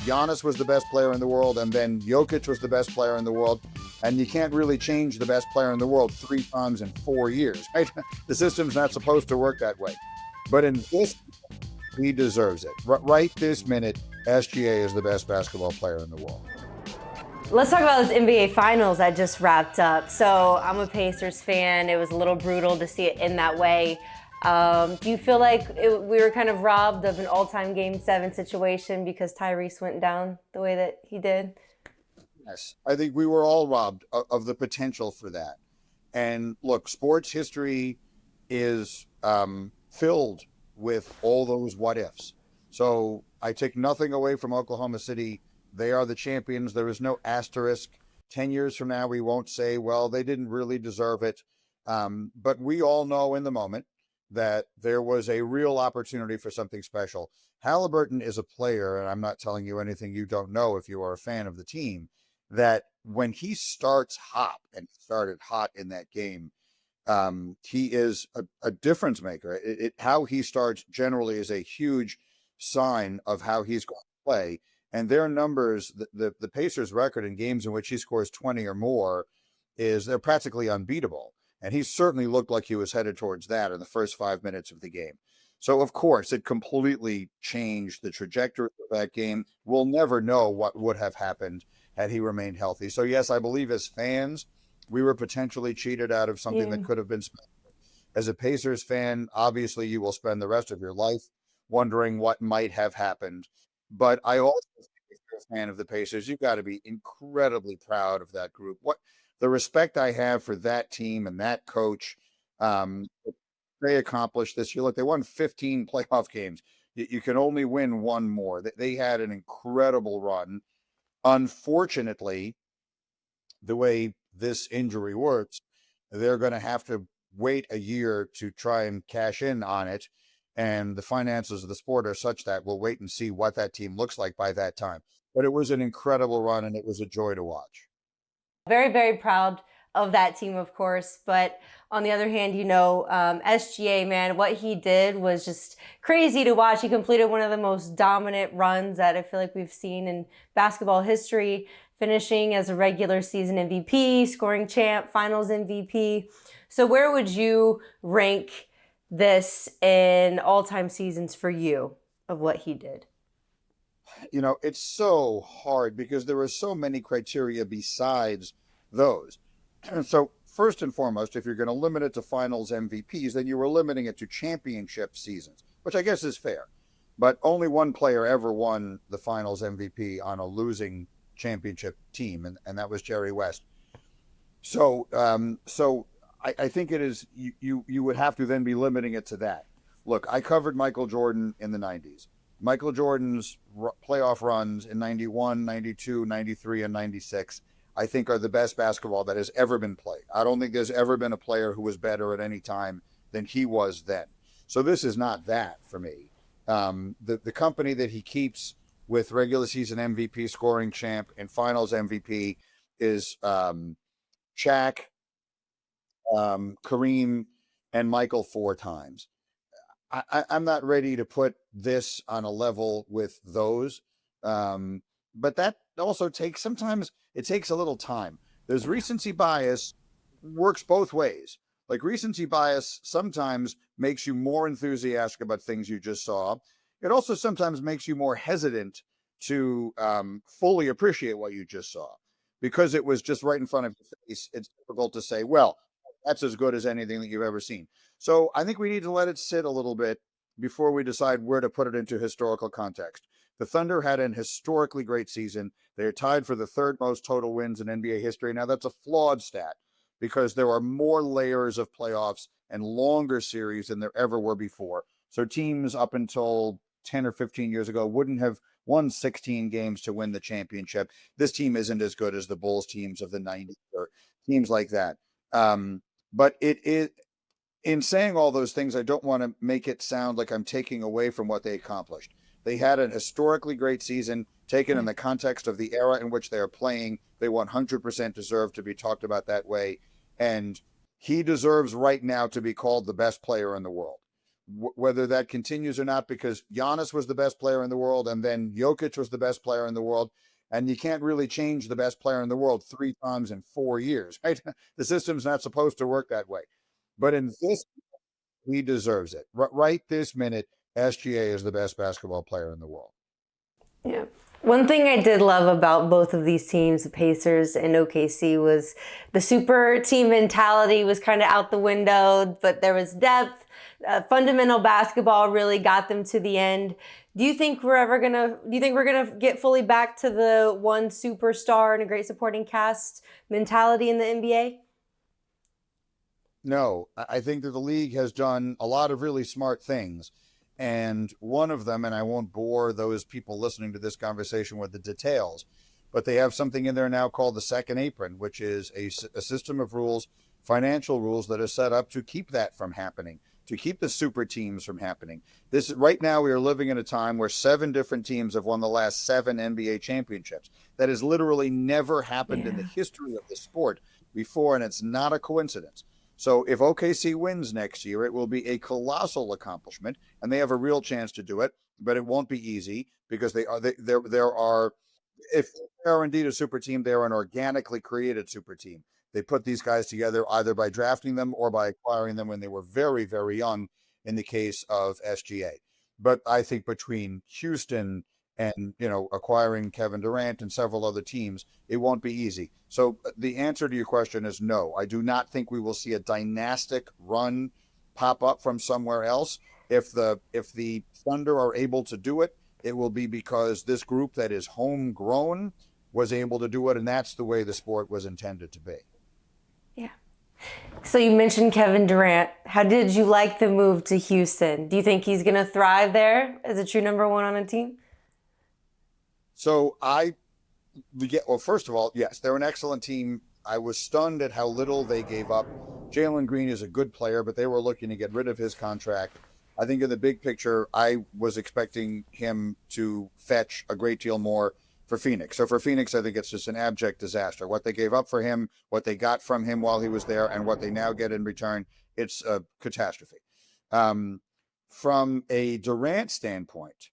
Giannis was the best player in the world, and then Jokic was the best player in the world. And you can't really change the best player in the world 3 times in 4 years, right? The system's not supposed to work that way. But in this, he deserves it. Right this minute, SGA is the best basketball player in the world. Let's talk about this NBA Finals that just wrapped up. So I'm a Pacers fan. It was a little brutal to see it in that way. Do you feel like we were kind of robbed of an all-time Game 7 situation because Tyrese went down the way that he did? Yes, I think we were all robbed of the potential for that. And look, sports history is filled with all those what ifs. So I take nothing away from Oklahoma City. They are the champions. There is no asterisk. 10 years from now, we won't say, well, they didn't really deserve it. But we all know in the moment that there was a real opportunity for something special. Halliburton is a player, and I'm not telling you anything you don't know if you are a fan of the team, that when he starts hot, and started hot in that game, he is a difference maker. How he starts generally is a huge sign of how he's going to play. And their numbers, the Pacers' record in games in which he scores 20 or more, they're practically unbeatable. And he certainly looked like he was headed towards that in the first 5 minutes of the game. So, of course, it completely changed the trajectory of that game. We'll never know what would have happened had he remained healthy. So, yes, I believe as fans, we were potentially cheated out of something that could have been spent. As a Pacers fan, obviously you will spend the rest of your life wondering what might have happened. But I also think if you're a fan of the Pacers, you've got to be incredibly proud of that group. What the respect I have for that team and that coach, they accomplished this year. Look, they won 15 playoff games. You can only win one more. They had an incredible run. Unfortunately, the way this injury works, they're going to have to wait a year to try and cash in on it. And the finances of the sport are such that we'll wait and see what that team looks like by that time. But it was an incredible run, and it was a joy to watch. Very, very proud of that team, of course. But on the other hand, SGA, man, what he did was just crazy to watch. He completed one of the most dominant runs that I feel like we've seen in basketball history, finishing as a regular season MVP, scoring champ, finals MVP. So where would you rank this in all-time seasons for you of what he did? It's so hard because there are so many criteria besides those. So first and foremost, if you're going to limit it to finals MVPs, then you were limiting it to championship seasons, which I guess is fair. But only one player ever won the finals MVP on a losing championship team, and that was Jerry West. So I think it is you would have to then be limiting it to that. Look, I covered Michael Jordan in the 90s. Michael Jordan's playoff runs in 91, 92, 93, and 96, I think are the best basketball that has ever been played. I don't think there's ever been a player who was better at any time than he was then. So this is not that for me. The company that he keeps with regular season MVP, scoring champ, and finals MVP is Shaq, Kareem, and Michael 4 times. I'm not ready to put this on a level with those. But that also sometimes it takes a little time. There's recency bias, works both ways. Like recency bias sometimes makes you more enthusiastic about things you just saw. It also sometimes makes you more hesitant to fully appreciate what you just saw. Because it was just right in front of your face, it's difficult to say, well, that's as good as anything that you've ever seen. So I think we need to let it sit a little bit before we decide where to put it into historical context. The Thunder had an historically great season. They are tied for the 3rd most total wins in NBA history. Now, that's a flawed stat because there are more layers of playoffs and longer series than there ever were before. So teams up until 10 or 15 years ago wouldn't have won 16 games to win the championship. This team isn't as good as the Bulls teams of the 90s or teams like that. But in saying all those things, I don't want to make it sound like I'm taking away from what they accomplished. They had an historically great season, taken in the context of the era in which they are playing. They 100% deserve to be talked about that way. And he deserves right now to be called the best player in the world. whether that continues or not, because Giannis was the best player in the world, and then Jokic was the best player in the world. And you can't really change the best player in the world 3 times in 4 years, right? The system's not supposed to work that way. But in this, he deserves it. Right this minute, SGA is the best basketball player in the world. Yeah. One thing I did love about both of these teams, the Pacers and OKC, was the super team mentality was kind of out the window, but there was depth. Fundamental basketball really got them to the end. Do you think we're gonna get fully back to the one superstar and a great supporting cast mentality in the NBA? No, I think that the league has done a lot of really smart things. And one of them, and I won't bore those people listening to this conversation with the details, but they have something in there now called the second apron, which is a system of rules, financial rules that are set up to keep that from happening, to keep the super teams from happening. This right now, we are living in a time where 7 different teams have won the last 7 NBA championships. That has literally never happened in the history of the sport before, and it's not a coincidence. So if OKC wins next year, it will be a colossal accomplishment, and they have a real chance to do it. But it won't be easy because there are, if they are indeed a super team, they are an organically created super team. They put these guys together either by drafting them or by acquiring them when they were very, very young. In the case of SGA, but I think between Houston and acquiring Kevin Durant and several other teams, it won't be easy. So the answer to your question is no. I do not think we will see a dynastic run pop up from somewhere else. If the Thunder are able to do it, it will be because this group that is homegrown was able to do it, and that's the way the sport was intended to be. Yeah. So you mentioned Kevin Durant. How did you like the move to Houston? Do you think he's going to thrive there as a true number one on a team? So well, first of all, yes, they're an excellent team. I was stunned at how little they gave up. Jalen Green is a good player, but they were looking to get rid of his contract. I think in the big picture, I was expecting him to fetch a great deal more for Phoenix. So for Phoenix, I think it's just an abject disaster. What they gave up for him, what they got from him while he was there, and what they now get in return, it's a catastrophe. From a Durant standpoint,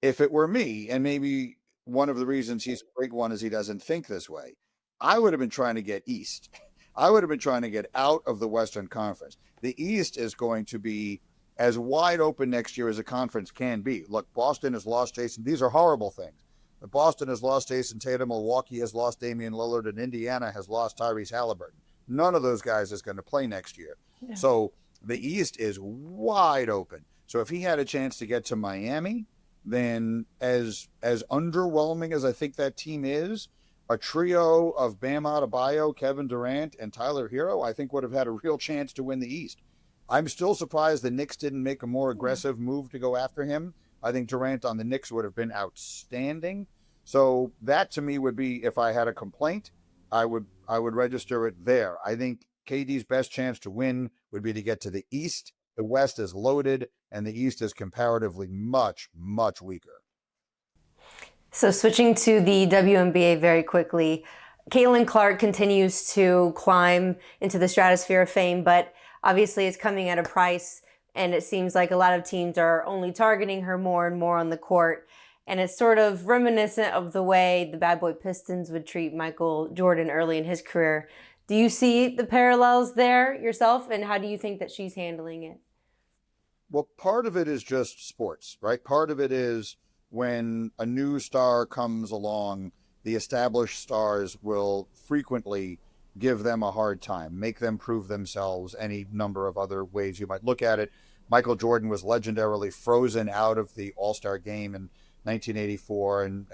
if it were me, and maybe one of the reasons he's a great one is he doesn't think this way, I would have been trying to get East. I would have been trying to get out of the Western Conference. The East is going to be as wide open next year as a conference can be. Look, Boston has lost Jason. These are horrible things. But Boston has lost Jason Tatum, Milwaukee has lost Damian Lillard, and Indiana has lost Tyrese Halliburton. None of those guys is going to play next year. Yeah. So the East is wide open. So if he had a chance to get to Miami, then as underwhelming as I think that team is, a trio of Bam Adebayo, Kevin Durant, and Tyler Hero, I think would have had a real chance to win the East. I'm still surprised the Knicks didn't make a more aggressive move to go after him. I think Durant on the Knicks would have been outstanding. So that to me would be, if I had a complaint, I would register it there. I think KD's best chance to win would be to get to the East. The West is loaded, and the East is comparatively much, much weaker. So switching to the WNBA very quickly, Caitlin Clark continues to climb into the stratosphere of fame, but obviously it's coming at a price, and it seems like a lot of teams are only targeting her more and more on the court. And it's sort of reminiscent of the way the Bad Boy Pistons would treat Michael Jordan early in his career. Do you see the parallels there yourself, and how do you think that she's handling it? Well, part of it is just sports, right? Part of it is when a new star comes along, the established stars will frequently give them a hard time, make them prove themselves, any number of other ways you might look at it. Michael Jordan was legendarily frozen out of the All-Star game in 1984 and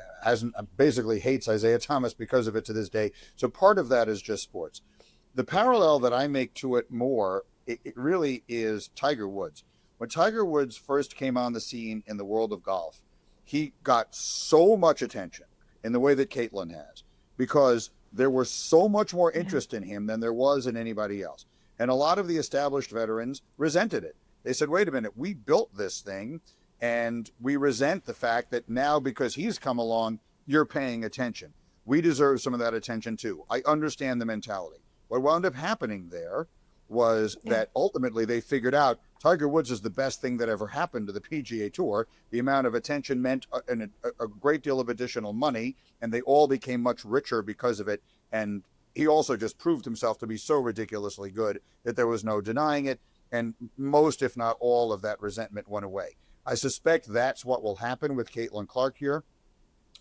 basically hates Isaiah Thomas because of it to this day. So part of that is just sports. The parallel that I make to it more, it really is Tiger Woods. When Tiger Woods first came on the scene in the world of golf, he got so much attention in the way that Caitlin has, because there was so much more interest in him than there was in anybody else. And a lot of the established veterans resented it. They said, wait a minute, we built this thing, and we resent the fact that now because he's come along, you're paying attention. We deserve some of that attention too. I understand the mentality. What wound up happening there was that ultimately they figured out Tiger Woods is the best thing that ever happened to the PGA Tour. The amount of attention meant a great deal of additional money, and they all became much richer because of it. And he also just proved himself to be so ridiculously good that there was no denying it. And most, if not all, of that resentment went away. I suspect that's what will happen with Caitlin Clark here.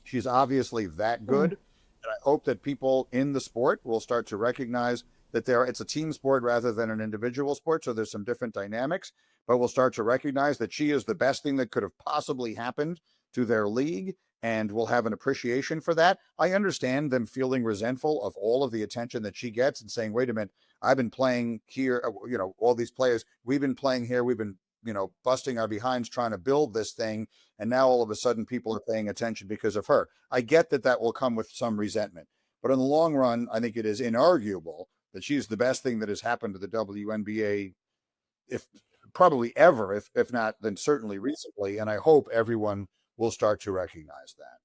She's obviously that good. And I hope that people in the sport will start to recognize that it's a team sport rather than an individual sport. So there's some different dynamics, but we'll start to recognize that she is the best thing that could have possibly happened to their league. And we'll have an appreciation for that. I understand them feeling resentful of all of the attention that she gets and saying, wait a minute, I've been playing here, all these players, we've been playing here, we've been, busting our behinds trying to build this thing. And now all of a sudden people are paying attention because of her. I get that will come with some resentment. But in the long run, I think it is inarguable that she's the best thing that has happened to the WNBA, if probably ever, if not, then certainly recently. And I hope everyone will start to recognize that.